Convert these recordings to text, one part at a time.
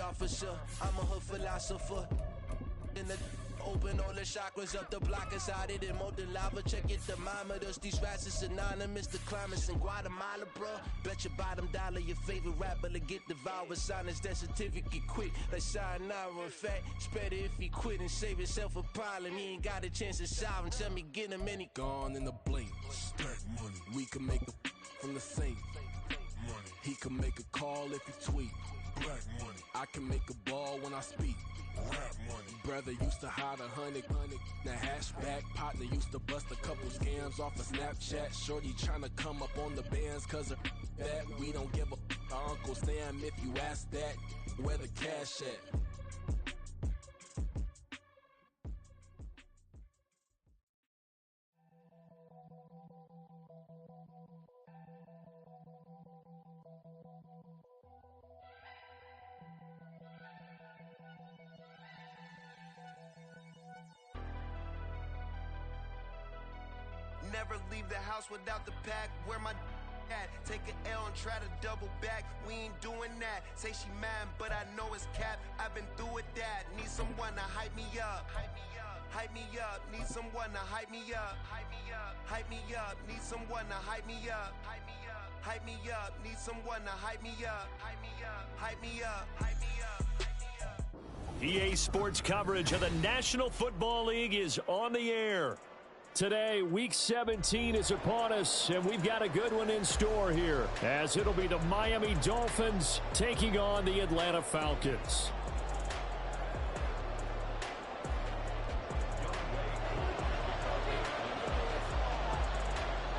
officer. I'm a hood philosopher. In the open all the chakras up the block inside it and more than lava. Check your thermometers. These rats is synonymous. The climates in Guatemala, bro. Bet your bottom dollar your favorite rapper to get devoured. Sign his death certificate quick. Like sayonara. In fact, it's better if he quit and save himself a problem. He ain't got a chance to solve him. Tell me get him any gone in the blink. Stack money. We can make a from the sink. Money. He can make a call if he tweet. Black money. I can make a ball when I speak. Rap money. Brother used to hide 100. The hashback partner used to bust a couple scams off of Snapchat. Shorty tryna come up on the bands cause of that. We don't give a Uncle Sam if you ask that. Where the cash at? Never leave the house without the pack. Where my at? Take an L and try to double back. We ain't doing that. Say she mad, but I know it's cap. I've been through with that. Need someone to hype me up. Hype me up. Hype me up. Need someone to hype me up. Hype me up. Hype me up. Need someone to hype me up. Hype me up. Hype me up. Need someone to hype me up. Hype me up. Hype me up. Hype me up. EA Sports coverage of the National Football League is on the air. Today, Week 17 is upon us, and we've got a good one in store here, as it'll be the Miami Dolphins taking on the Atlanta Falcons.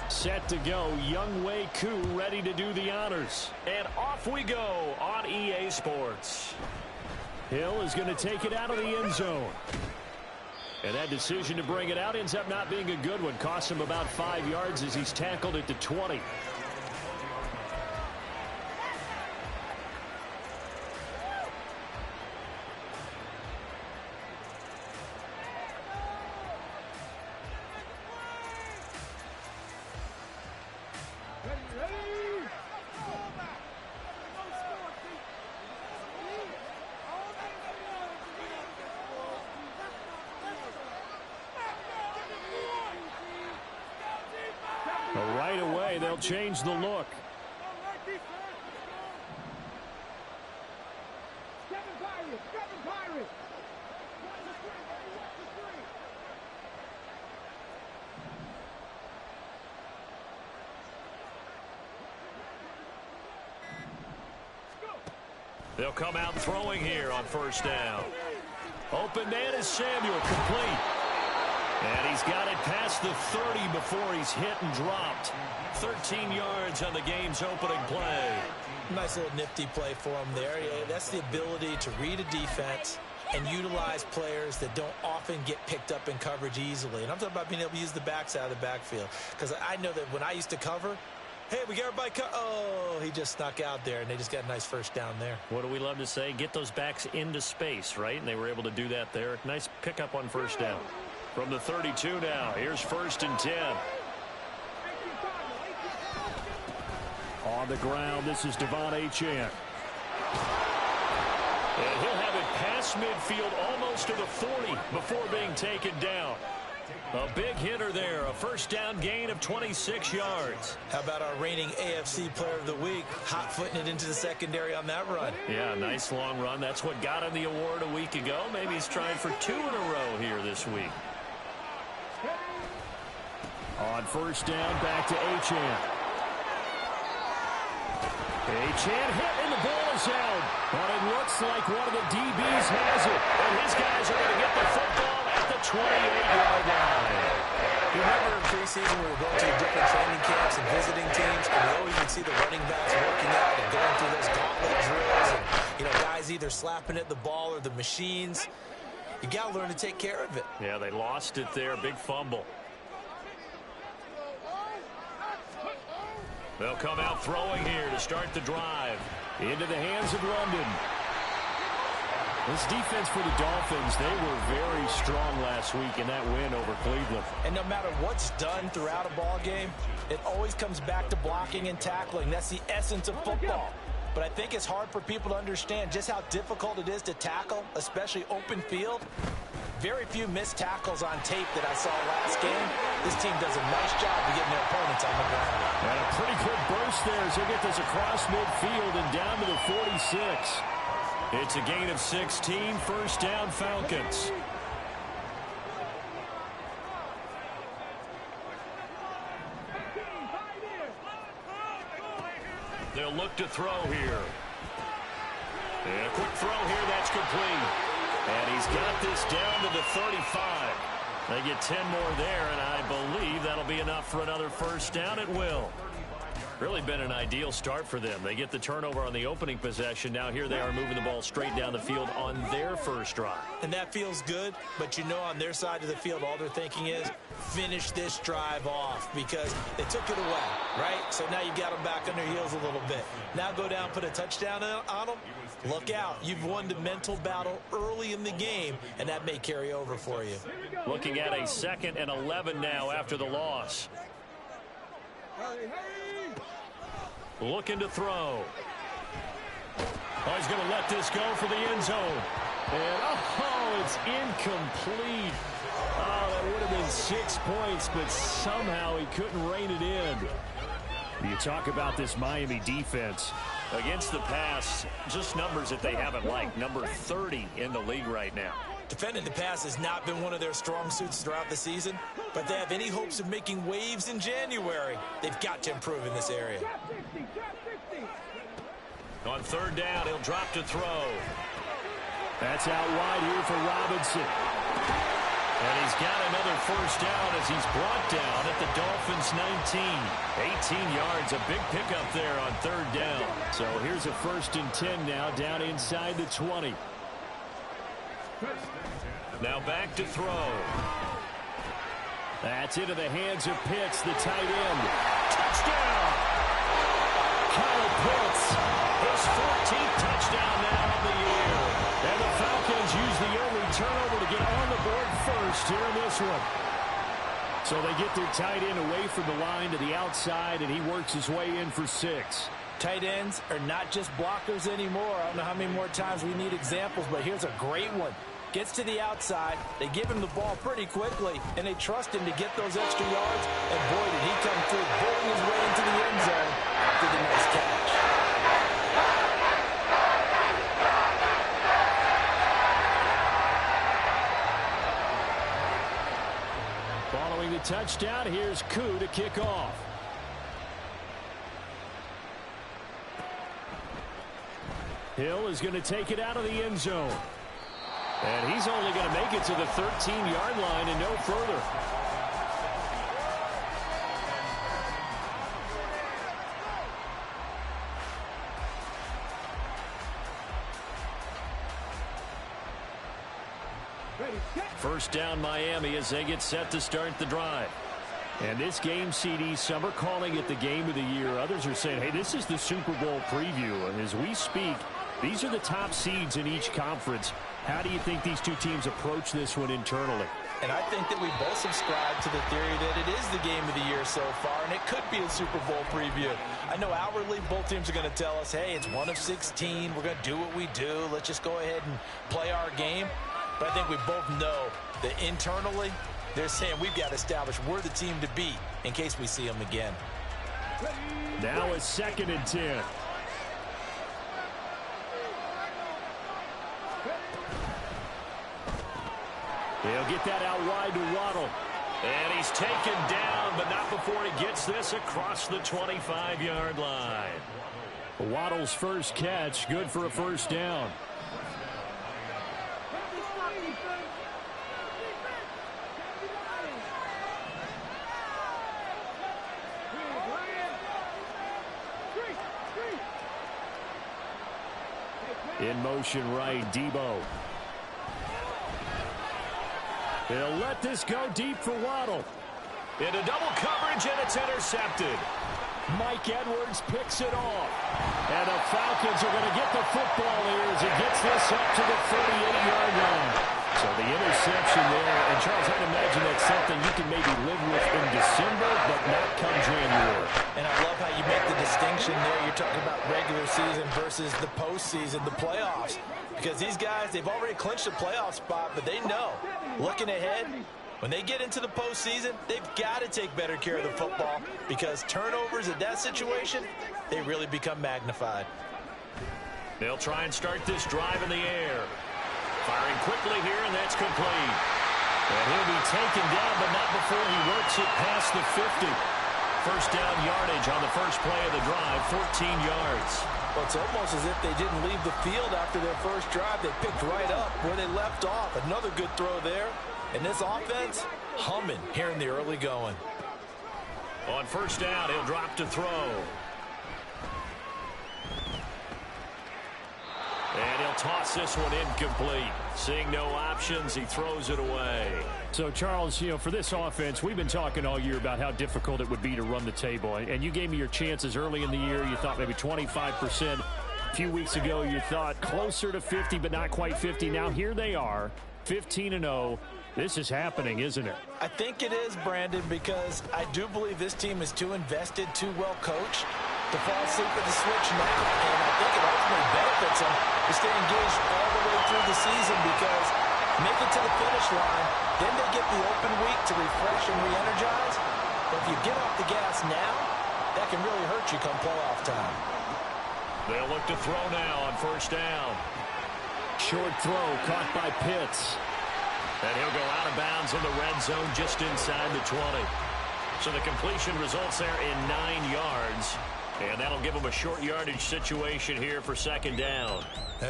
Set to go, Young Wei Koo ready to do the honors. And off we go on EA Sports. Hill is going to take it out of the end zone. And that decision to bring it out ends up not being a good one. Costs him about 5 yards as he's tackled at the 20. Right away, they'll change the look. They'll come out throwing here on first down. Open man is Samuel, complete. And he's got it past the 30 before he's hit and dropped. 13 yards on the game's opening play. Nice little nifty play for him there. Yeah, that's the ability to read a defense and utilize players that don't often get picked up in coverage easily. And I'm talking about being able to use the backside of the backfield. Because I know that when I used to cover, hey, we got everybody oh, he just snuck out there, and they just got a nice first down there. What do we love to say? Get those backs into space, right? And they were able to do that there. Nice pickup on first down. From the 32 now, here's 1st and 10. On the ground, this is Devon Achane. And he'll have it past midfield almost to the 40 before being taken down. A big hitter there, a first down gain of 26 yards. How about our reigning AFC Player of the Week, hot-footing it into the secondary on that run? Yeah, nice long run. That's what got him the award a week ago. Maybe he's trying for 2 in a row here this week. On first down, back to Achane. Achane hit, and the ball is out. But it looks like one of the DBs has it. And his guys are going to get the football at the 28-yard line. You remember in preseason we were going to different training camps and visiting teams, and we always would see the running backs working out and going through those gauntlet drills. And, you know, guys either slapping at the ball or the machines. You got to learn to take care of it. Yeah, they lost it there. Big fumble. They'll come out throwing here to start the drive. Into the hands of London. This defense for the Dolphins, they were very strong last week in that win over Cleveland. And no matter what's done throughout a ball game, it always comes back to blocking and tackling. That's the essence of football. but I think it's hard for people to understand just how difficult it is to tackle, especially open field. Very few missed tackles on tape that I saw last game. This team does a nice job of getting their opponents on the ground. And a pretty good burst there as they get this across midfield and down to the 46. It's a gain of 16, first down Falcons. They'll look to throw here. And a quick throw here, that's complete. And he's got this down to the 35. They get 10 more there, and I believe that'll be enough for another first down. It will. Really been an ideal start for them. They get the turnover on the opening possession. Now here they are moving the ball straight down the field on their first drive. And that feels good, but you know on their side of the field all they're thinking is finish this drive off because they took it away, right? So now you got them back on their heels a little bit. Now go down, put a touchdown on them. Look out. You've won the mental battle early in the game, and that may carry over for you. Looking at a 2nd and 11 now after the loss. Looking to throw. Oh, he's going to let this go for the end zone. And, oh, it's incomplete. Oh, that would have been 6 points, but somehow he couldn't rein it in. You talk about this Miami defense. Against the pass, just numbers that they haven't liked. Number 30 in the league right now. Defending the pass has not been one of their strong suits throughout the season, but they have any hopes of making waves in January. They've got to improve in this area. On 3rd down, he'll drop to throw. That's out wide here for Robinson. And he's got another first down as he's brought down at the Dolphins' 19. 18 yards, a big pickup there on 3rd down. So here's a 1st and 10 now down inside the 20. Now back to throw. That's into the hands of Pitts, the tight end. Touchdown! Kyle Pitts, his 14th touchdown now of the year. And the Falcons use the early turnover to get on the board first here in this one. So they get their tight end away from the line to the outside, and he works his way in for 6. Tight ends are not just blockers anymore. I don't know how many more times we need examples, but here's a great one. Gets to the outside, they give him the ball pretty quickly, and they trust him to get those extra yards, and boy, did he come through, bolting his way into the end zone after the nice catch. Following the touchdown, here's Koo to kick off. Hill is going to take it out of the end zone. And he's only going to make it to the 13-yard line and no further. First down Miami as they get set to start the drive. And this game, CD, some are calling it the game of the year. Others are saying, hey, this is the Super Bowl preview. And as we speak, these are the top seeds in each conference. How do you think these two teams approach this one internally? And I think that we both subscribe to the theory that it is the game of the year so far, and it could be a Super Bowl preview. I know outwardly both teams are going to tell us, hey, it's 1 of 16. We're going to do what we do. Let's just go ahead and play our game. But I think we both know that internally they're saying we've got to establish we're the team to beat in case we see them again. Now a 2nd and 10. He'll get that out wide to Waddle. And he's taken down, but not before he gets this across the 25-yard line. Waddle's first catch, good for a first down. In motion right, Debo. He'll let this go deep for Waddle. Into double coverage, and it's intercepted. Mike Edwards picks it off. And the Falcons are going to get the football here as he gets this up to the 38-yard line. So the interception there, and Charles, I'd imagine that's something you can maybe live with in December, but not come January. And I love how you make the distinction there. You're talking about regular season versus the postseason, the playoffs. Because these guys, they've already clinched a playoff spot, but they know, looking ahead, when they get into the postseason, they've got to take better care of the football because turnovers in that situation, they really become magnified. They'll try and start this drive in the air. Firing quickly here, and that's complete. And he'll be taken down, but not before he works it past the 50. First down yardage on the first play of the drive, 14 yards. Well, it's almost as if they didn't leave the field after their first drive. They picked right up where they left off. Another good throw there. And this offense, humming here in the early going. On first down, he'll drop to throw. And he'll toss this one incomplete. Seeing no options, he throws it away. So, Charles, you know, for this offense, we've been talking all year about how difficult it would be to run the table. And you gave me your chances early in the year. You thought maybe 25%. A few weeks ago, you thought closer to 50, but not quite 50. Now, here they are, 15-0. This is happening, isn't it? I think it is, Brandon, because I do believe this team is too invested, too well coached to fall asleep at the switch now. And I think it ultimately benefits them to stay engaged all the way through the season because make it to the finish line, then they get the open week to refresh and re-energize. But if you get off the gas now, that can really hurt you come playoff time. They'll look to throw now on first down. Short throw caught by Pitts. And he'll go out of bounds in the red zone just inside the 20. So the completion results there in 9 yards. And that'll give him a short yardage situation here for second down.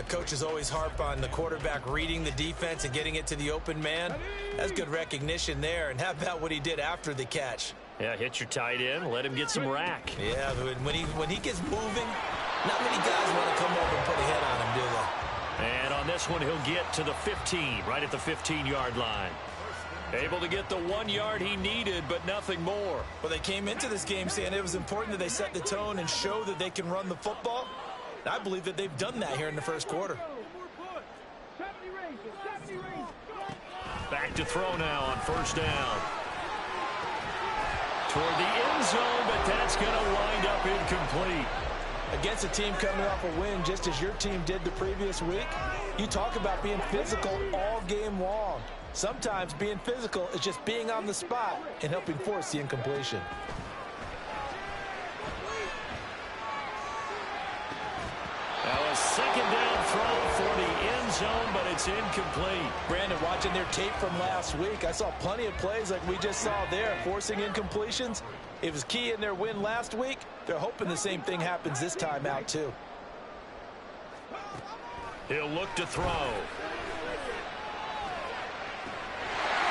Coaches always harp on the quarterback reading the defense and getting it to the open man. That's good recognition there. And how about what he did after the catch? Yeah, hit your tight end, let him get some rack. Yeah, when he gets moving, not many guys want to come over and put a hit on him, do they? And on this one, he'll get to the 15, right at the 15-yard line. Able to get the 1 yard he needed, but nothing more. Well, they came into this game saying it was important that they set the tone and show that they can run the football. And I believe that they've done that here in the first quarter. Back to throw now on first down. Toward the end zone, but that's going to wind up incomplete. Against a team coming off a win just as your team did the previous week, you talk about being physical all game long. Sometimes being physical is just being on the spot and helping force the incompletion. Now a second down throw for the end zone, but it's incomplete. Brandon, watching their tape from last week, I saw plenty of plays like we just saw there, forcing incompletions. It was key in their win last week. They're hoping the same thing happens this time out, too. He'll look to throw.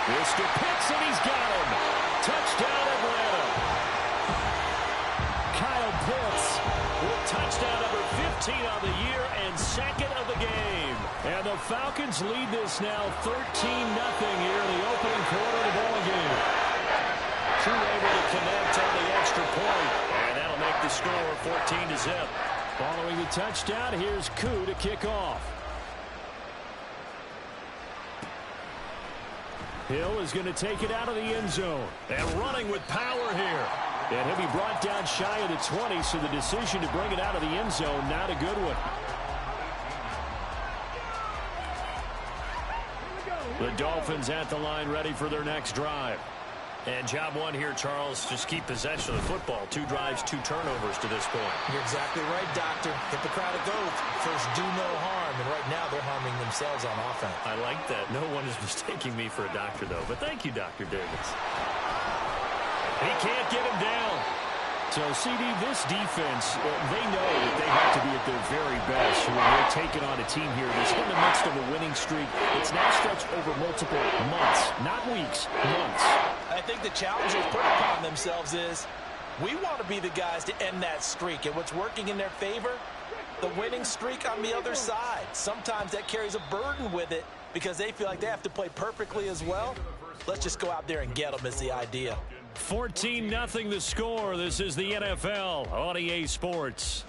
Mr. Pitts, and he's got him. Touchdown, Atlanta. Kyle Pitts with touchdown number 15 on the year and second of the game. And the Falcons lead this now 13-0 here in the opening quarter of the ball game. True able to connect on the extra point. And that'll make the score 14-0. Following the touchdown, here's Koo to kick off. Hill is going to take it out of the end zone. And running with power here. And he'll be brought down shy of the 20, so the decision to bring it out of the end zone, not a good one. The Dolphins at the line ready for their next drive. And job one here, Charles, just keep possession of the football. 2 drives, 2 turnovers to this point. You're exactly right, Doctor. Hippocratic oath. First, do no harm. And right now, they're harming themselves on offense. I like that. No one is mistaking me for a doctor, though. But thank you, Dr. Davis. He can't get him down. So, CD, this defense, they know that they have to be at their very best when they're taking on a team here that's in the midst of a winning streak. It's now stretched over multiple months, not weeks, months. I think the challenge they've put upon themselves is we want to be the guys to end that streak. And what's working in their favor? The winning streak on the other side. Sometimes that carries a burden with it because they feel like they have to play perfectly as well. Let's just go out there and get them is the idea. 14-0 the score. This is the NFL on EA Sports.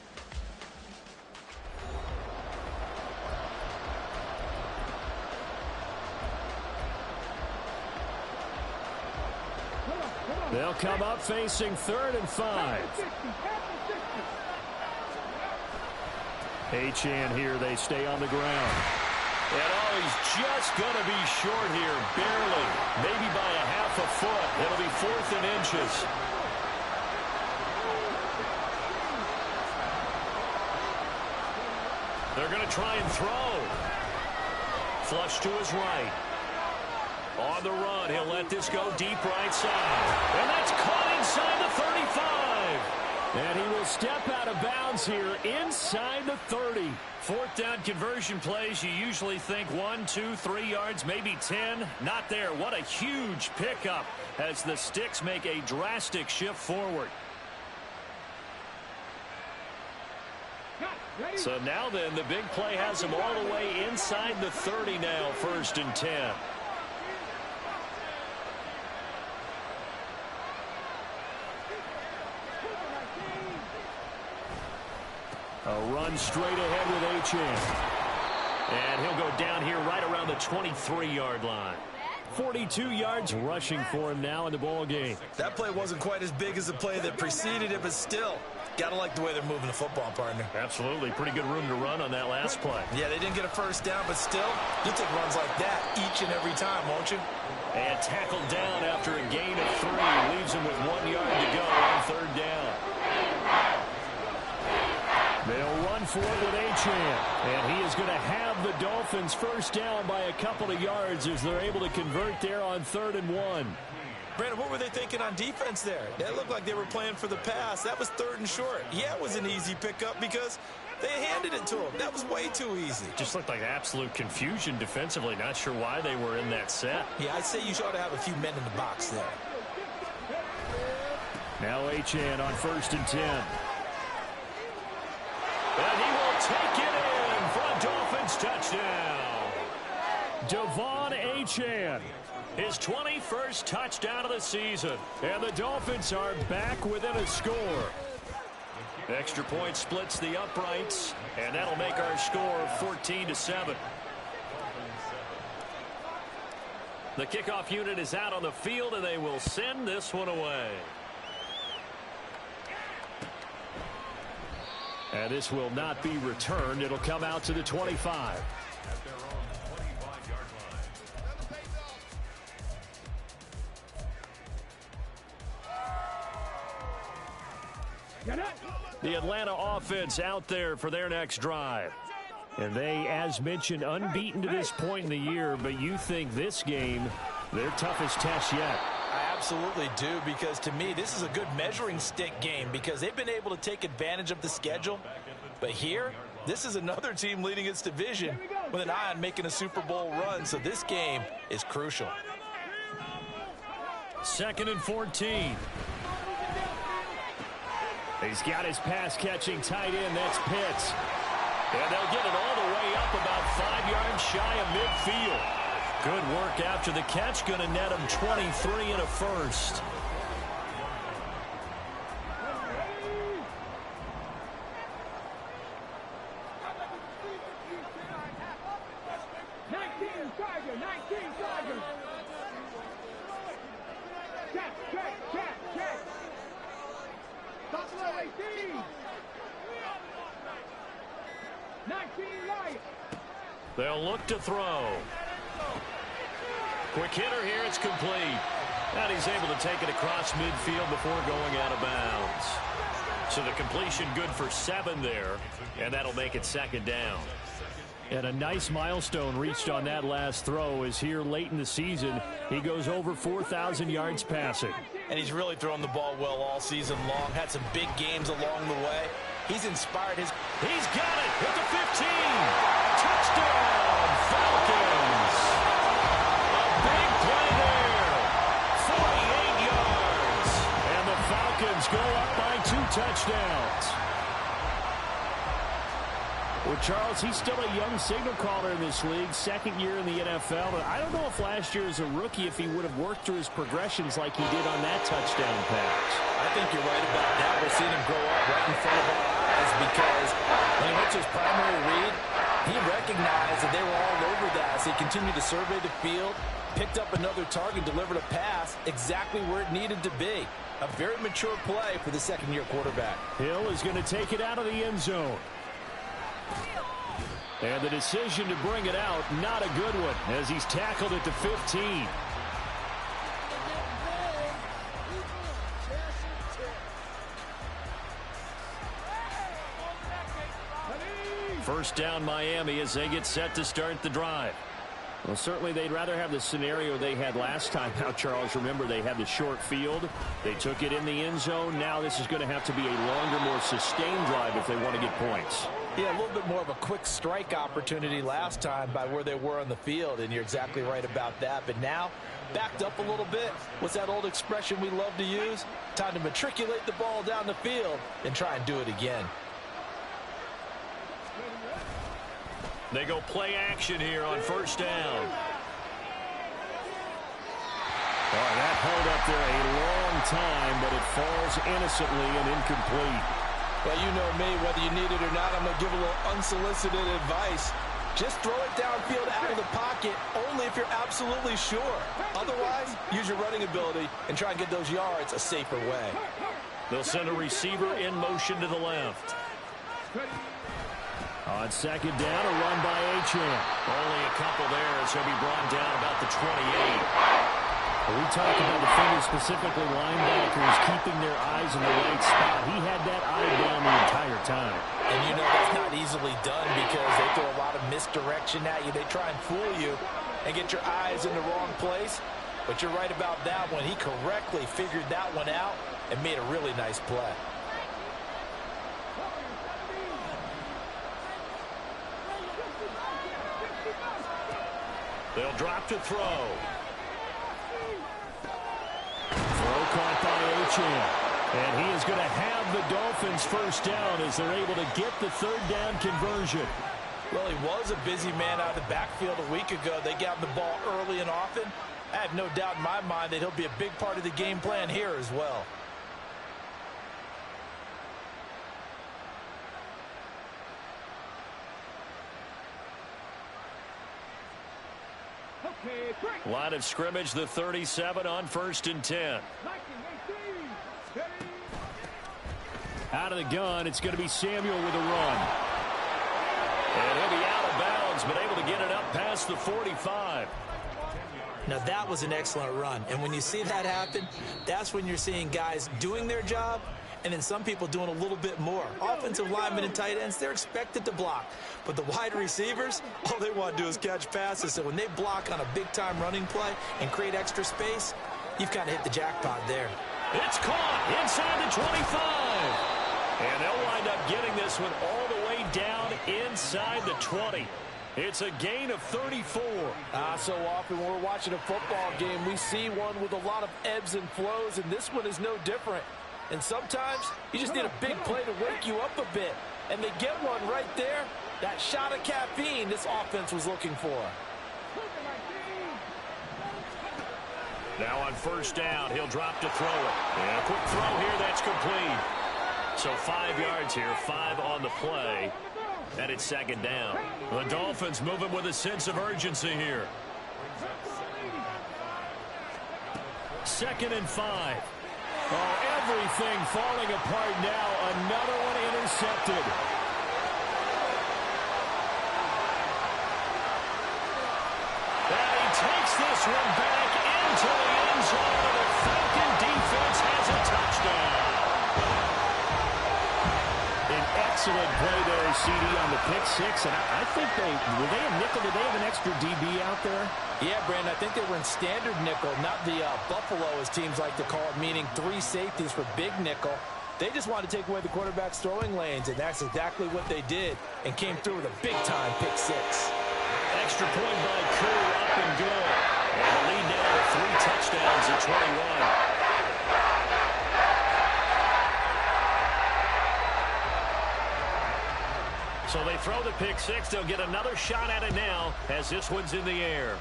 They'll come up facing 3rd and 5. Achane here. They stay on the ground. And he's just going to be short here, barely. Maybe by a half a foot. It'll be 4th and inches. They're going to try and throw. Flush to his right. On the run, he'll let this go deep right side. And that's caught inside the 35. And he will step out of bounds here inside the 30. 4th down conversion plays, you usually think 1, 2, 3 yards, maybe 10. Not there. What a huge pickup as the Sticks make a drastic shift forward. So now then, the big play has him all the way inside the 30 now, 1st and 10. A run straight ahead with Achane. And he'll go down here right around the 23-yard line. 42 yards rushing for him now in the ball game. That play wasn't quite as big as the play that preceded it, but still, got to like the way they're moving the football, partner. Absolutely. Pretty good room to run on that last play. Yeah, they didn't get a 1st down, but still, you'll take runs like that each and every time, won't you? And tackled down after a gain of 3. Leaves him with 1 yard to go on 3rd down. They'll run for it with Achane. And he is going to have the Dolphins 1st down by a couple of yards as they're able to convert there on 3rd and 1. Brandon, what were they thinking on defense there? That looked like they were playing for the pass. That was 3rd and short. Yeah, it was an easy pickup because they handed it to him. That was way too easy. Just looked like absolute confusion defensively. Not sure why they were in that set. Yeah, I'd say you ought to have a few men in the box there. Now Achane on 1st and 10. And he will take it in for a Dolphins touchdown. Devon Achane, his 21st touchdown of the season. And the Dolphins are back within a score. Extra point splits the uprights, and that'll make our score 14-7. The kickoff unit is out on the field, and they will send this one away. And this will not be returned. It'll come out to the 25. The Atlanta offense out there for their next drive. And they, as mentioned, unbeaten to this point in the year, but you think this game, their toughest test yet. I absolutely do, because to me, this is a good measuring stick game because they've been able to take advantage of the schedule. But here, this is another team leading its division with an eye on making a Super Bowl run, so this game is crucial. 2nd and 14. He's got his pass-catching tight end. That's Pitts. And they'll get it all the way up about 5 yards shy of midfield. Good work after the catch. Going to net him 23 and a 1st. They'll look to throw. Quick hitter here. It's complete. And he's able to take it across midfield before going out of bounds. So the completion good for 7 there. And that'll make it 2nd down. And a nice milestone reached on that last throw is here late in the season. He goes over 4,000 yards passing. And he's really thrown the ball well all season long. Had some big games along the way. He's inspired his... He's got it at the 15. Touchdown, Falcons. A big play there. 48 yards. And the Falcons go up by 2 touchdowns. Well, Charles, he's still a young signal caller in this league, 2nd year in the NFL. But I don't know if last year as a rookie, if he would have worked through his progressions like he did on that touchdown pass. I think you're right about that. We're seeing him grow up right in front of our eyes because when he went to his primary read, he recognized that they were all over that. So he continued to survey the field, picked up another target, delivered a pass exactly where it needed to be. A very mature play for the second-year quarterback. Hill is going to take it out of the end zone. And the decision to bring it out, not a good one, as he's tackled at the 15. First down Miami as they get set to start the drive. Well, certainly they'd rather have the scenario they had last time. Now, Charles, remember they had the short field. They took it in the end zone. Now this is going to have to be a longer, more sustained drive if they want to get points. Yeah, a little bit more of a quick strike opportunity last time by where they were on the field, and you're exactly right about that. But now, backed up a little bit. What's that old expression we love to use? Time to matriculate the ball down the field and try and do it again. They go play action here on first down. Oh, that held up there a long time, but it falls innocently and incomplete. Well, you know me, whether you need it or not, I'm going to give a little unsolicited advice. Just throw it downfield out of the pocket only if you're absolutely sure. Otherwise, use your running ability and try and get those yards a safer way. They'll send a receiver in motion to the left. On second down, a run by Achane. Only a couple there as he'll be brought down about the 28. We talked about defenders, specifically linebackers, keeping their eyes in the right spot. He had that eye down the entire time. And you know that's not easily done because they throw a lot of misdirection at you. They try and fool you and get your eyes in the wrong place. But you're right about that one. He correctly figured that one out and made a really nice play. They'll drop to throw. Throw caught by Achane. And he is going to have the Dolphins first down as they're able to get the third down conversion. Well, he was a busy man out of the backfield a week ago. They got the ball early and often. I have no doubt in my mind that he'll be a big part of the game plan here as well. Line of scrimmage, the 37 on 1st and 10. Out of the gun, it's going to be Samuel with a run. And he'll be out of bounds, but able to get it up past the 45. Now, that was an excellent run. And when you see that happen, that's when you're seeing guys doing their job and then some people doing a little bit more. Offensive linemen and tight ends, they're expected to block. But the wide receivers, all they want to do is catch passes. So when they block on a big-time running play and create extra space, you've kind of hit the jackpot there. It's caught inside the 25. And they'll wind up getting this one all the way down inside the 20. It's a gain of 34. So often when we're watching a football game, we see one with a lot of ebbs and flows, and this one is no different. And sometimes you just need a big play to wake you up a bit. And they get one right there. That shot of caffeine this offense was looking for. Now on first down, he'll drop to throw it. And a quick throw here, that's complete. So 5 yards here, 5 on the play. And it's second down. The Dolphins moving with a sense of urgency here. 2nd and 5. Oh, everything falling apart now. Another one intercepted. And he takes this one back into the end zone. And the Falcon defense has a touchdown. An excellent play there, CD, on the pick six. And I think were they a nickel? Did they have an extra DB out there? Yeah, Brandon, I think they were in standard nickel, not the Buffalo, as teams like to call it, meaning 3 safeties for big nickel. They just wanted to take away the quarterback's throwing lanes, and that's exactly what they did, and came through with a big-time pick six. Extra point by Koo, up and good. And the lead now to 3 touchdowns at 21. So they throw the pick six. They'll get another shot at it now as this one's in the air.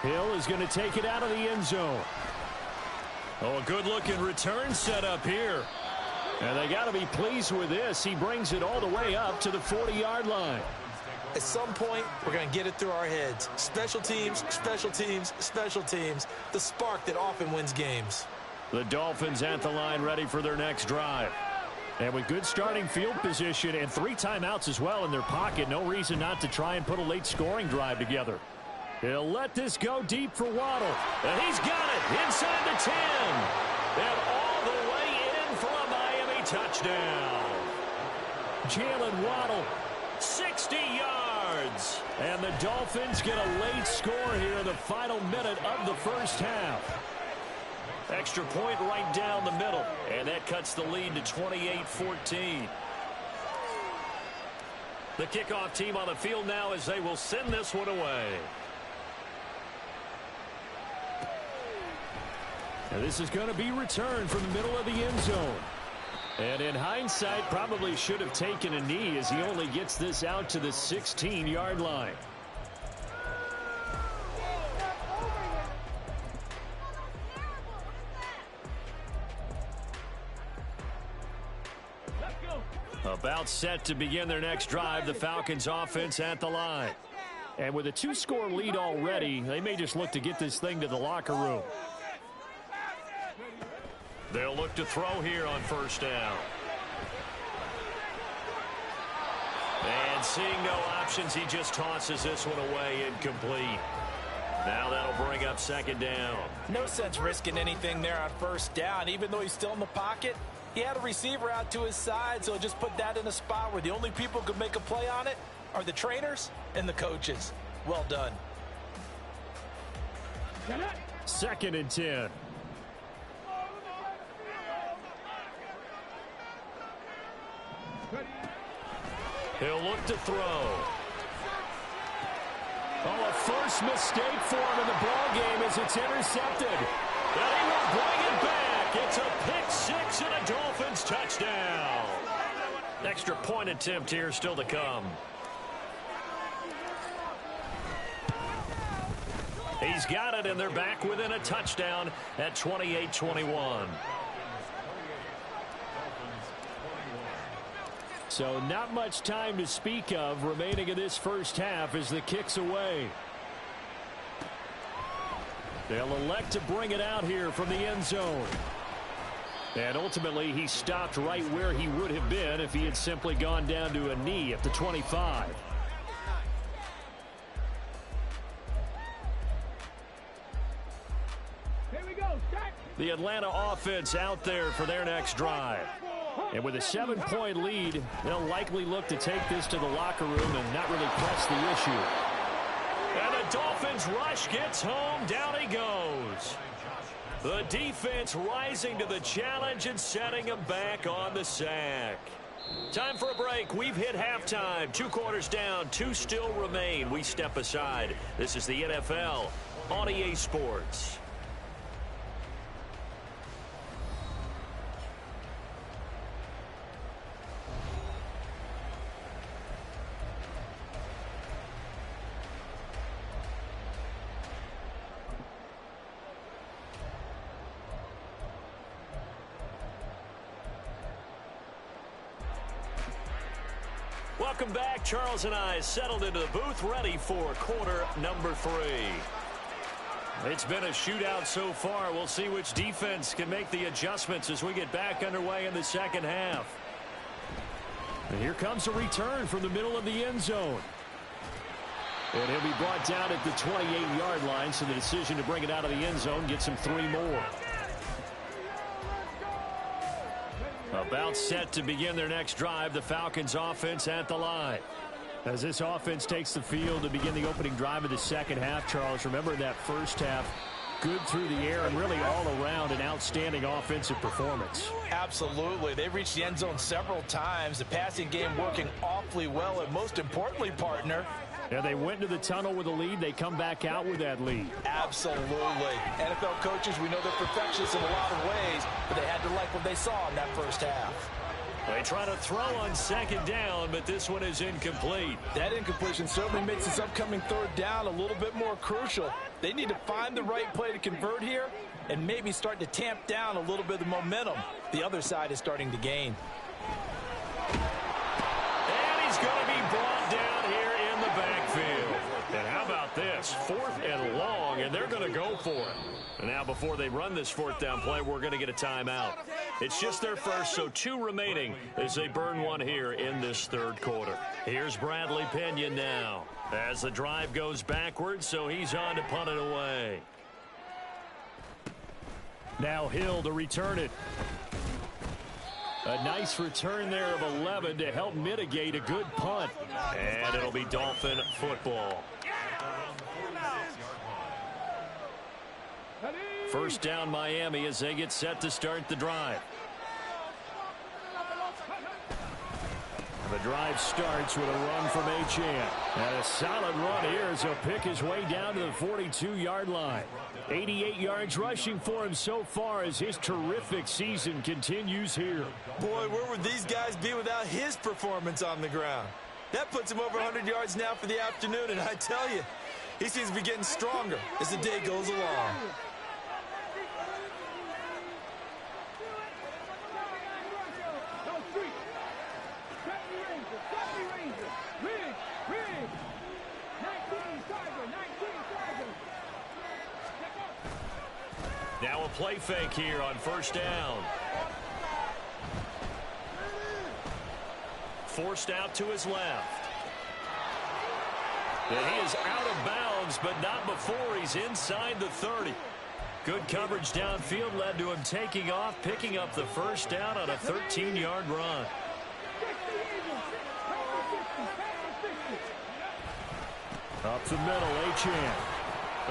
Hill is going to take it out of the end zone. Oh, a good-looking return set up here. And they got to be pleased with this. He brings it all the way up to the 40-yard line. At some point, we're going to get it through our heads. Special teams, special teams, special teams. The spark that often wins games. The Dolphins at the line ready for their next drive. And with good starting field position and 3 timeouts as well in their pocket, no reason not to try and put a late scoring drive together. He'll let this go deep for Waddle. And he's got it inside the 10. And all the way in for a Miami touchdown. Jalen Waddle, 60 yards. And the Dolphins get a late score here in the final minute of the first half. Extra point right down the middle. And that cuts the lead to 28-14. The kickoff team on the field now as they will send this one away. And this is going to be returned from the middle of the end zone. And in hindsight, probably should have taken a knee as he only gets this out to the 16-yard line. About set to begin their next drive, the Falcons offense at the line. And with a 2-score lead already, they may just look to get this thing to the locker room. They'll look to throw here on first down. And seeing no options, he just tosses this one away incomplete. Now that'll bring up second down. No sense risking anything there on first down. Even though he's still in the pocket, he had a receiver out to his side, so just put that in a spot where the only people who could make a play on it are the trainers and the coaches. Well done. 2nd and 10. He'll look to throw. Oh, a first mistake for him in the ball game as it's intercepted. And he will bring it back. It's a pick 6 and a Dolphins touchdown. Extra point attempt here still to come. He's got it, and they're back within a touchdown at 28-21. So not much time to speak of remaining in this first half as the kick's away. They'll elect to bring it out here from the end zone. And ultimately, he stopped right where he would have been if he had simply gone down to a knee at the 25. Here we go. Start. The Atlanta offense out there for their next drive. And with a 7-point lead, they'll likely look to take this to the locker room and not really press the issue. And the Dolphins rush gets home. Down he goes. The defense rising to the challenge and setting him back on the sack. Time for a break. We've hit halftime. 2 quarters down. 2 still remain. We step aside. This is the NFL on EA Sports. Welcome back. Charles and I settled into the booth, ready for quarter number 3. It's been a shootout so far. We'll see which defense can make the adjustments as we get back underway in the second half. And here comes a return from the middle of the end zone. And he'll be brought down at the 28-yard line, so the decision to bring it out of the end zone gets him 3 more. About set to begin their next drive, the Falcons offense at the line. As this offense takes the field to begin the opening drive of the second half, Charles, remember that first half, good through the air and really all around an outstanding offensive performance. Absolutely. They've reached the end zone several times. The passing game working awfully well, and most importantly, partner, yeah, they went into the tunnel with a lead. They come back out with that lead. Absolutely. NFL coaches, we know they're perfectionists in a lot of ways, but they had to like what they saw in that first half. They try to throw on second down, but this one is incomplete. That incompletion certainly makes this upcoming third down a little bit more crucial. They need to find the right play to convert here and maybe start to tamp down a little bit of the momentum the other side is starting to gain. And he's going to be brought down here in the backfield. And how about this? 4th and long, and they're going to go for it. And now before they run this 4th down play, we're going to get a timeout. It's just their first, so 2 remaining as they burn one here in this third quarter. Here's Bradley Pinion now as the drive goes backwards, so he's on to punt it away. Now Hill to return it. A nice return there of 11 to help mitigate a good punt. And it'll be Dolphin football. First down Miami as they get set to start the drive. The drive starts with a run from Achane. And a solid run here as he'll pick his way down to the 42-yard line. 88 yards rushing for him so far as his terrific season continues here. Boy, where would these guys be without his performance on the ground? That puts him over 100 yards now for the afternoon, and I tell you, he seems to be getting stronger as the day goes along. Now a play fake here on first down. Forced out to his left. And he is out of bounds, but not before he's inside the 30. Good coverage downfield led to him taking off, picking up the first down on a 13-yard run. Up the middle, Achane.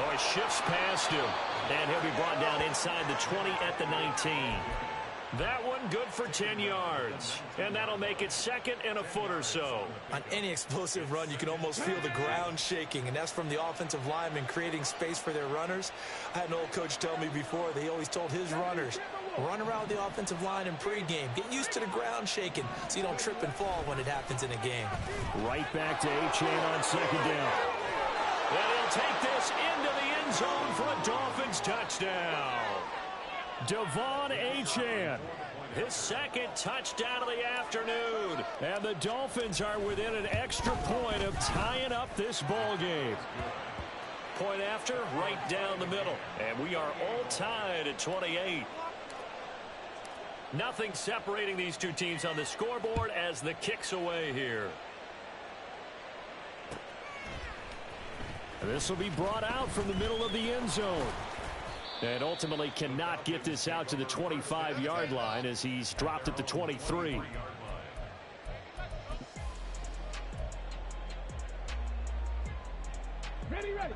Oh, he shifts past him. And he'll be brought down inside the 20 at the 19. That one good for 10 yards. And that'll make it 2nd and a foot or so. On any explosive run, you can almost feel the ground shaking, and that's from the offensive linemen creating space for their runners. I had an old coach tell me before, they always told his runners, run around the offensive line in pregame. Get used to the ground shaking so you don't trip and fall when it happens in a game. Right back to Achane on second down. And he'll take this into the end zone for a Dolphins touchdown. Devon Achane, his 2nd touchdown of the afternoon. And the Dolphins are within an extra point of tying up this ball game. Point after, right down the middle. And we are all tied at 28. Nothing separating these two teams on the scoreboard as the kick's away here. This will be brought out from the middle of the end zone. And ultimately cannot get this out to the 25-yard line as he's dropped at the 23.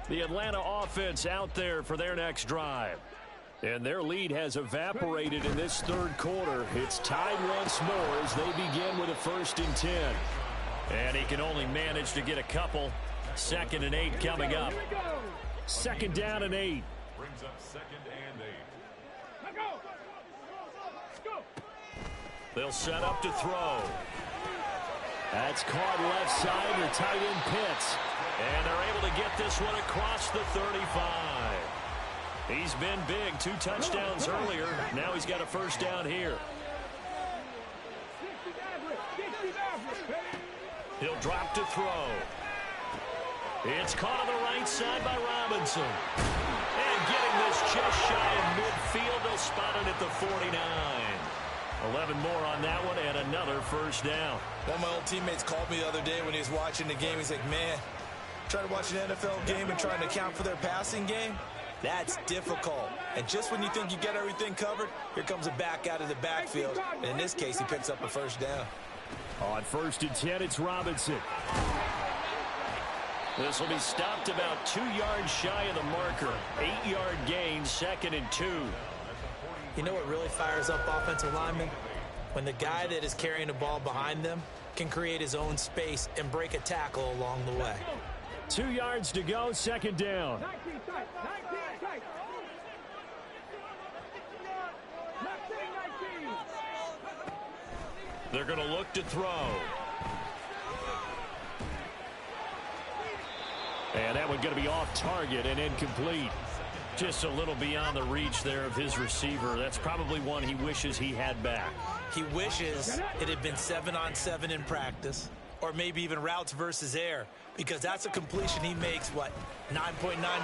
The Atlanta offense out there for their next drive. And their lead has evaporated in this third quarter. It's tied once more as they begin with a 1st and 10. And he can only manage to get a couple. 2nd and 8 coming up. 2nd down and 8. Brings up 2nd and 8. They'll set up to throw. That's caught left side. The tight end Pitts. And they're able to get this one across the 35. He's been big. 2 touchdowns earlier. Now he's got a first down here. He'll drop to throw. It's caught on the right side by Robinson. And getting this just shy of midfield, they'll spot it at the 49. 11 more on that one and another first down. One of my old teammates called me the other day when he was watching the game. He's like, man, trying to watch an NFL game and trying to account for their passing game, that's difficult. And just when you think you get everything covered, here comes a back out of the backfield. And in this case, he picks up a first down. On 1st and 10, it's Robinson. This will be stopped about 2 yards shy of the marker. 8-yard gain, 2nd and 2. You know what really fires up offensive linemen? When the guy that is carrying the ball behind them can create his own space and break a tackle along the way. 2 yards to go, 2nd down. They're going to look to throw. And that one going to be off target and incomplete. Just a little beyond the reach there of his receiver. That's probably one he wishes he had back. He wishes it had been 7-on-7 in practice, or maybe even routes versus air, because that's a completion he makes, 9.9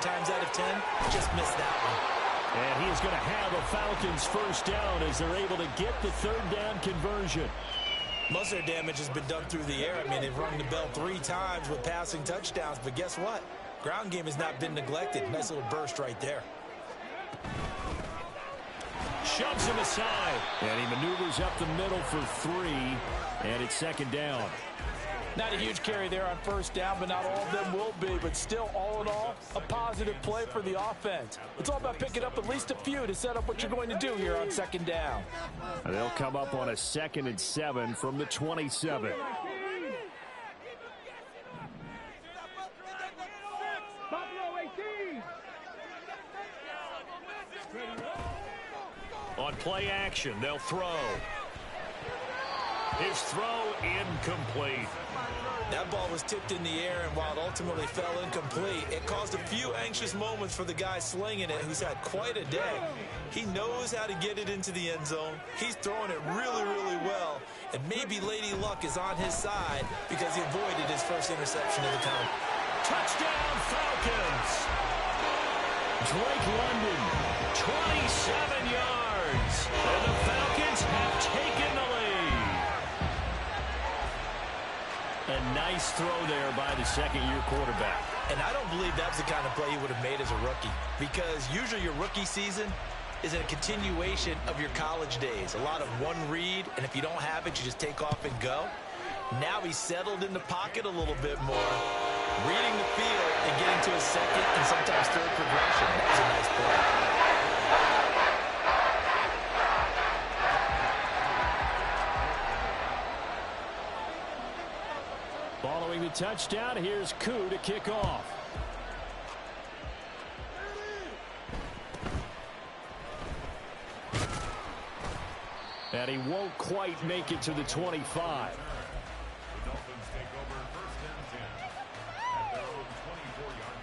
times out of 10? Just missed that one. And he is going to have a Falcons first down as they're able to get the third down conversion. Most of their damage has been done through the air. I mean, they've rung the bell 3 times with passing touchdowns, but guess what? Ground game has not been neglected. Nice little burst right there. Shoves him aside. And he maneuvers up the middle for 3, and it's second down. Not a huge carry there on first down, but not all of them will be. But still, all in all, a positive play for the offense. It's all about picking up at least a few to set up what you're going to do here on second down. And they'll come up on a 2nd and 7 from the 27. On play action, they'll throw. His throw incomplete. That ball was tipped in the air, and while it ultimately fell incomplete, it caused a few anxious moments for the guy slinging it, who's had quite a day. He knows how to get it into the end zone. He's throwing it really, really well, and maybe Lady Luck is on his side because he avoided his first interception of the time. Touchdown, Falcons! Drake London, 27 yards, and the Falcons have taken the lead. A nice throw there by the second-year quarterback. And I don't believe that's the kind of play he would have made as a rookie, because usually your rookie season is a continuation of your college days. A lot of one read, and if you don't have it, you just take off and go. Now he's settled in the pocket a little bit more, reading the field and getting to his second and sometimes third progression. That was a nice play. Following the touchdown, here's Koo to kick off. And he won't quite make it to the 25. The Dolphins take over 1st and 10 at their own 24-yard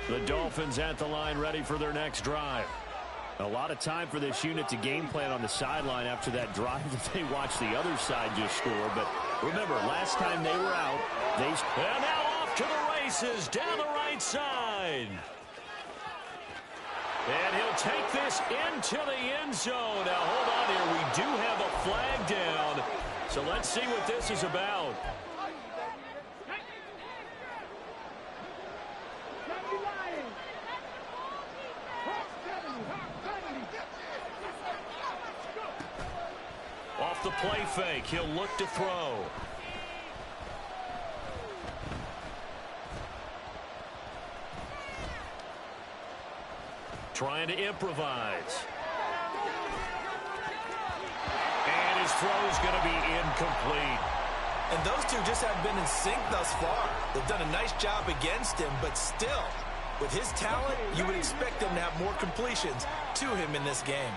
line. The Dolphins at the line, ready for their next drive. A lot of time for this unit to game plan on the sideline after that drive that they watched the other side just score. But remember, last time they were out, and now off to the races down the right side. And he'll take this into the end zone. Now, hold on here. We do have a flag down. So let's see what this is about. Off the play fake, he'll look to throw. Trying to improvise. And his throw is going to be incomplete. And those two just haven't been in sync thus far. They've done a nice job against him, but still, with his talent, you would expect them to have more completions to him in this game.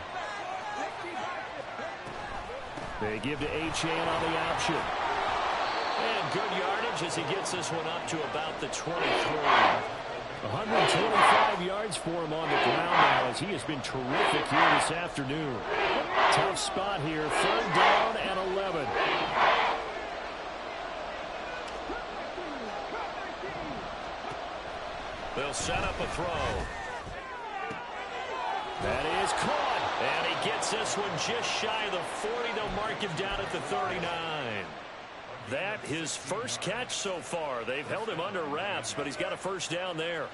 They give to Achane on the option. And good yardage as he gets this one up to about the 23. 125 yards for him on the ground now as he has been terrific here this afternoon. Tough spot here, 3rd down and 11. They'll set up a throw. That is caught. And he gets this one just shy of the 40. They'll mark him down at the 39. That his first catch so far. They've held him under wraps, but he's got a first down there.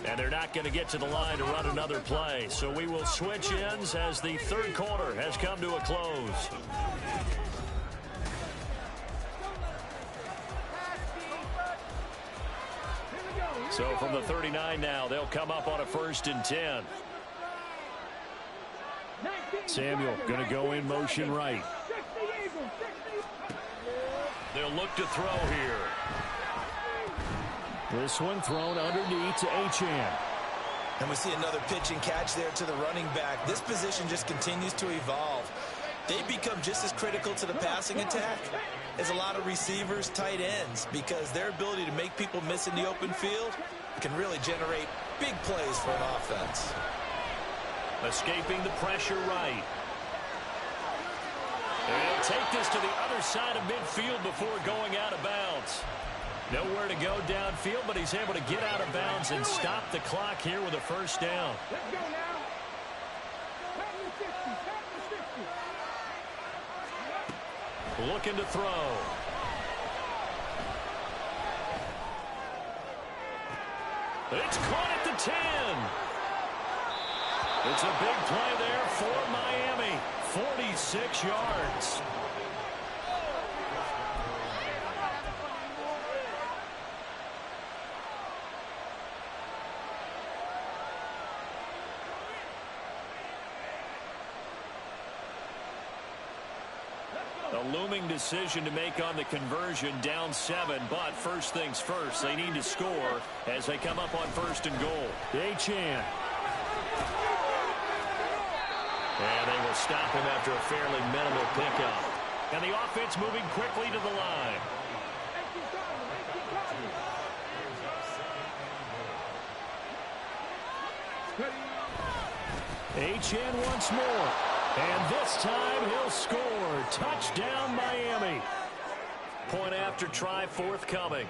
And they're not going to get to the line to run another play. So we will switch ends as the 3rd quarter has come to a close. So from the 39 now, they'll come up on a 1st and 10. Samuel going to go in motion right. look to throw here. This one thrown underneath to Achane. And we see another pitch and catch there to the running back. This position just continues to evolve. They become just as critical to the passing attack as a lot of receivers, tight ends, because their ability to make people miss in the open field can really generate big plays for an offense. Escaping the pressure right. And he'll take this to the other side of midfield before going out of bounds. Nowhere to go downfield, but he's able to get out of bounds and stop the clock here with a first down. Let's go now. Looking to throw. It's caught at the 10. It's a big play there for Miami. 46 yards. A looming decision to make on the conversion, down 7, but first things first, they need to score as they come up on first and goal. Achane. And they will stop him after a fairly minimal pickup. And the offense moving quickly to the line. Achane once more. And this time he'll score. Touchdown, Miami. Point after try forthcoming.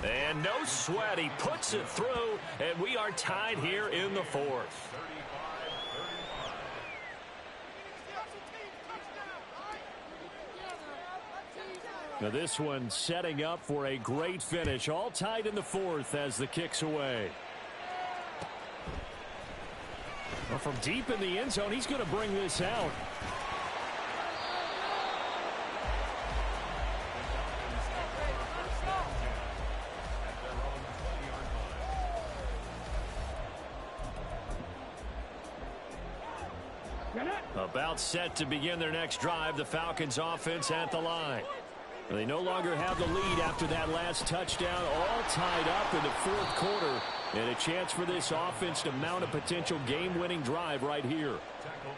And no sweat. He puts it through, and we are tied here in the fourth. Now this one setting up for a great finish. All tied in the fourth as the kick's away. Well, from deep in the end zone, he's going to bring this out. About set to begin their next drive, the Falcons offense at the line. They no longer have the lead after that last touchdown, all tied up in the fourth quarter. And a chance for this offense to mount a potential game-winning drive right here.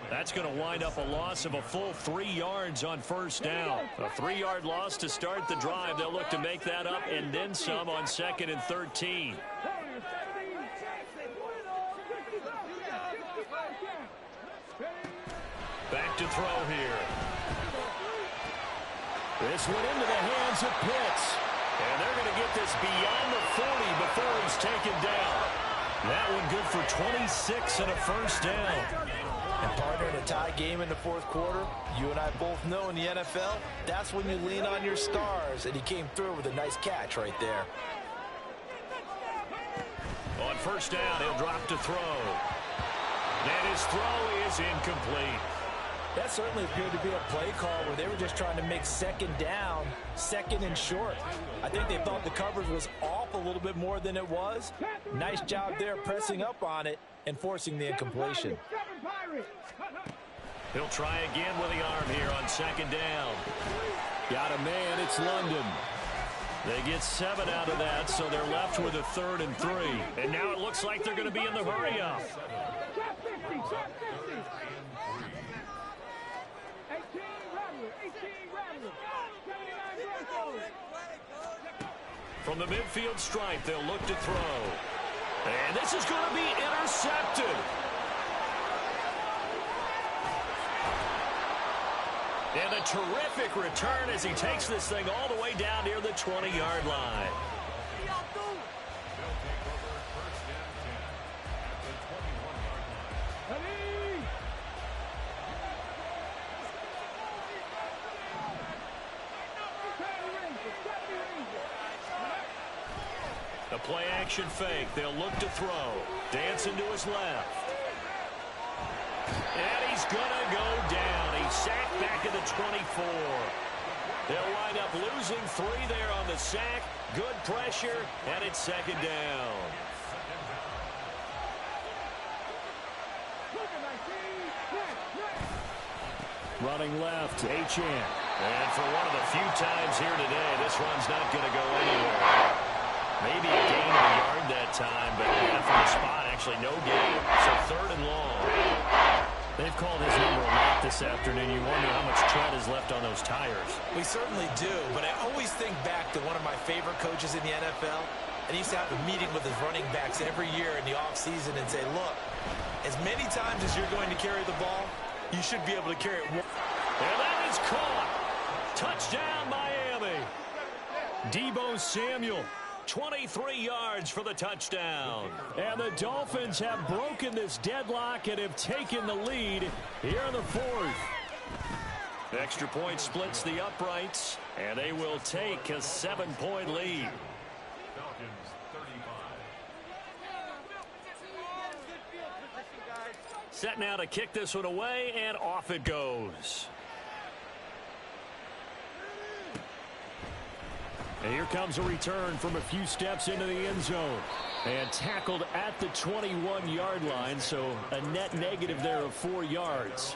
That's going to wind up a loss of a full 3 yards on first down. A 3-yard loss to start the drive. They'll look to make that up and then some on 2nd and 13. Back to throw here. This one into the hands of Pitts. And they're going to get this beyond the 40 before he's taken down. That one good for 26 and a first down. And partner, in a tie game in the fourth quarter, you and I both know in the NFL, that's when you lean on your stars. And he came through with a nice catch right there. On first down, he'll drop to throw. And his throw is incomplete. That certainly appeared to be a play call where they were just trying to make second down, second and short. I think they thought the coverage was off a little bit more than it was. Nice job there pressing up on it and forcing the incompletion. He'll try again with the arm here on second down. Got a man, it's London. They get 7 out of that, so they're left with a 3rd and 3. And now it looks like they're going to be in the hurry-up. From the midfield stripe, they'll look to throw. And this is going to be intercepted. And a terrific return as he takes this thing all the way down near the 20-yard line. The play action fake. They'll look to throw. Dancing to his left. And he's going to go down. He's sacked back at the 24. They'll wind up losing 3 there on the sack. Good pressure, and it's second down. Running left, Achane. And for one of the few times here today, this one's not going to go anywhere. Maybe a gain of a yard that time, but from the spot, actually no gain. So 3rd and long. They've called his number a lot this afternoon. You wonder how much tread is left on those tires. We certainly do, but I always think back to one of my favorite coaches in the NFL, and he used to have a meeting with his running backs every year in the offseason and say, look, as many times as you're going to carry the ball, you should be able to carry it. And that is caught. Touchdown, Miami. Deebo Samuel, 23 yards for the touchdown. And the Dolphins have broken this deadlock and have taken the lead here in the 4th. Extra point splits the uprights, and they will take a 7-point lead. Falcons 35. Set now to kick this one away, and off it goes. And here comes a return from a few steps into the end zone. And tackled at the 21-yard line, so a net negative there of 4 yards.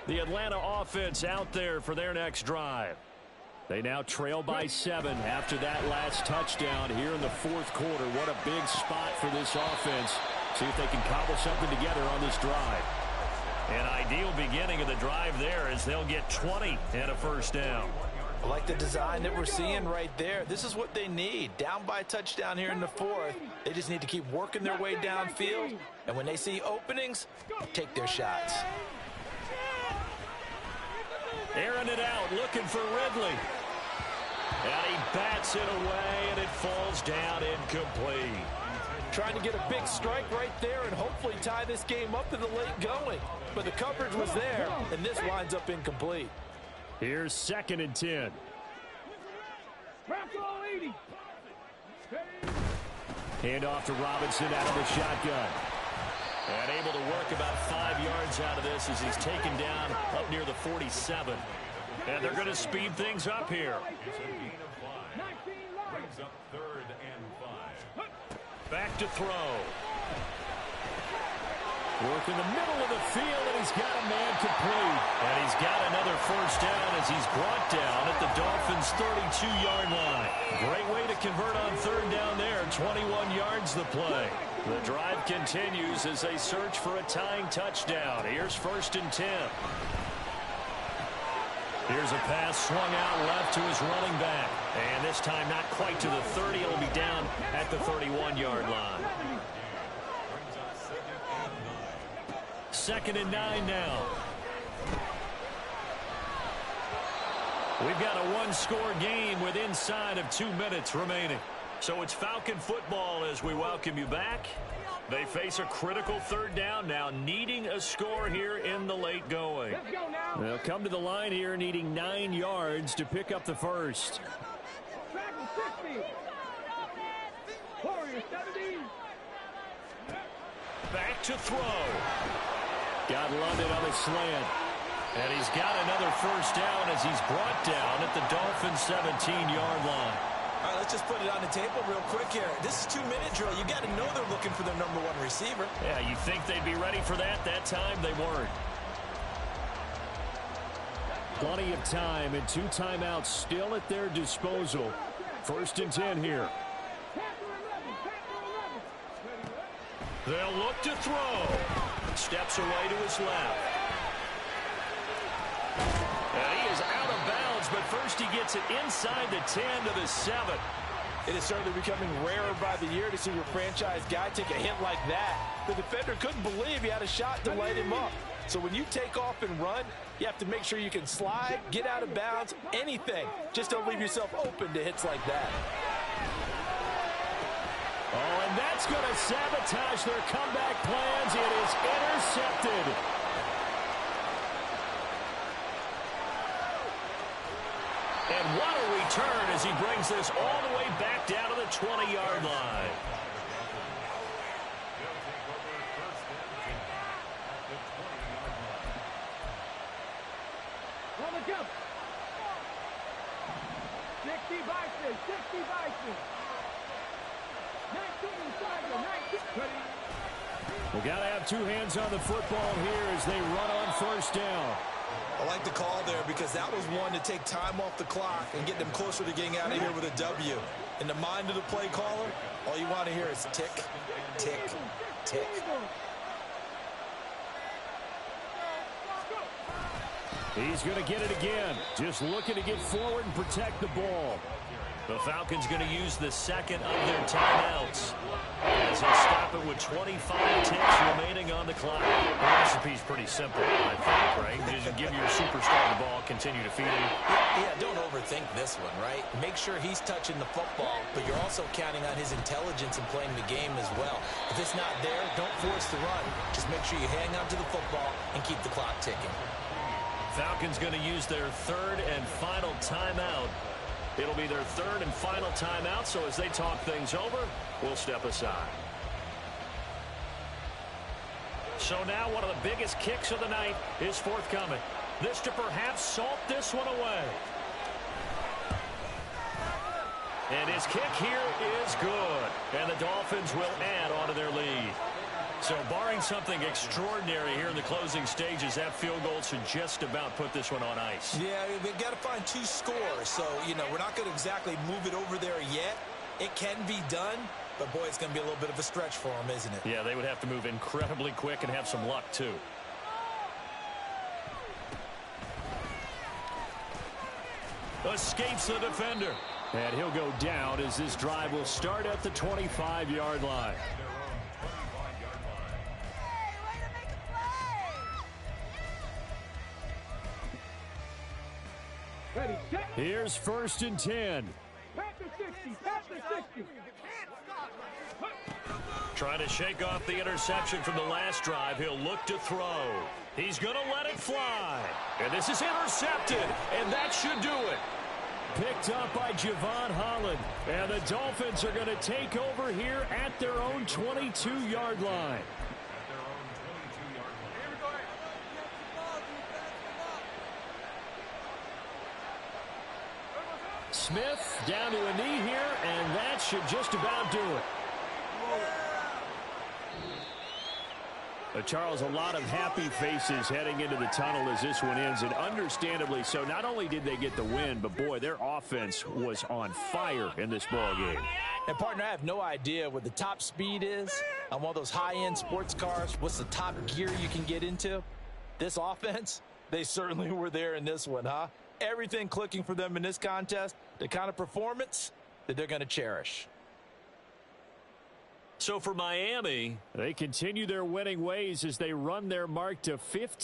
The Atlanta offense out there for their next drive. They now trail by 7 after that last touchdown here in the 4th quarter. What a big spot for this offense. See if they can cobble something together on this drive. An ideal beginning of the drive there as they'll get 20 and a first down. I like the design that we're seeing right there. This is what they need. Down by a touchdown here in the 4th. They just need to keep working their way downfield. And when they see openings, take their shots. Airing it out, looking for Ridley. And he bats it away, and it falls down incomplete. Trying to get a big strike right there and hopefully tie this game up in the late going. But the coverage was there, and this winds up incomplete. Here's 2nd and 10. Hand off to Robinson out of the shotgun. And able to work about 5 yards out of this as he's taken down up near the 47. And they're going to speed things up here. It's a gain of 5. Brings up 3rd and 5. Back to throw. Work in the middle of the field, and he's got a man complete. And he's got another first down as he's brought down at the Dolphins' 32-yard line. Great way to convert on 3rd down there. 21 yards the play. The drive continues as they search for a tying touchdown. Here's 1st and 10. Here's a pass swung out left to his running back. And this time not quite to the 30. It'll be down at the 31-yard line. 2nd and 9 now. We've got a one-score game with inside of 2 minutes remaining. So it's Falcon football as we welcome you back. They face a critical 3rd down now, needing a score here in the late going. They'll come to the line here needing 9 yards to pick up the first. Back to throw. Got London on a slant. And he's got another first down as he's brought down at the Dolphins' 17-yard line. All right, let's just put it on the table real quick here. This is 2-minute drill. You got to know they're looking for their number 1 receiver. Yeah, you think they'd be ready for that? That time they weren't. Plenty of time and 2 timeouts still at their disposal. 1st and 10 here. They'll look to throw. Steps away to his left. And he is out of bounds, but first he gets it inside the 10 to the 7. It is certainly becoming rarer by the year to see your franchise guy take a hit like that. The defender couldn't believe he had a shot to light him up. So when you take off and run, you have to make sure you can slide, get out of bounds, anything. Just don't leave yourself open to hits like that. Oh, and that's going to sabotage their comeback plans. It is intercepted. And what a return as he brings this all the way back down to the 20-yard line. We got to have two hands on the football here as they run on first down. I like the call there because that was one to take time off the clock and get them closer to getting out of here with a W. In the mind of the play caller, all you want to hear is tick, tick, tick. He's going to get it again. Just looking to get forward and protect the ball. The Falcons going to use the second of their timeouts as they stop it with 25 ticks remaining on the clock. The recipe's pretty simple, I think, right? Just give your superstar the ball, continue to feed him. Yeah, don't overthink this one, right? Make sure he's touching the football, but you're also counting on his intelligence in playing the game as well. If it's not there, don't force the run. Just make sure you hang on to the football and keep the clock ticking. Falcons going to use their third and final timeout. It'll be their third and final timeout, so as they talk things over, we'll step aside. So now one of the biggest kicks of the night is forthcoming. This to perhaps salt this one away. And his kick here is good. And the Dolphins will add on to their lead. So barring something extraordinary here in the closing stages, that field goal should just about put this one on ice. Yeah, we've got to find two scores. So, you know, we're not going to exactly move it over there yet. It can be done, but, boy, it's going to be a little bit of a stretch for them, isn't it? Yeah, they would have to move incredibly quick and have some luck, too. Escapes the defender. And he'll go down as this drive will start at the 25-yard line. Here's first and 10. Trying to shake off the interception from the last drive. He'll look to throw. He's going to let it fly. And this is intercepted, and that should do it. Picked up by Javon Holland. And the Dolphins are going to take over here at their own 22-yard line. Smith down to a knee here, and that should just about do it. Charles, a lot of happy faces heading into the tunnel as this one ends, and understandably so. Not only did they get the win, but, boy, their offense was on fire in this ball game. And, partner, I have no idea what the top speed is on one of those high-end sports cars. What's the top gear you can get into? This offense, they certainly were there in this one, huh? Everything clicking for them in this contest, the kind of performance that they're going to cherish. So for Miami, they continue their winning ways as they run their mark to 15.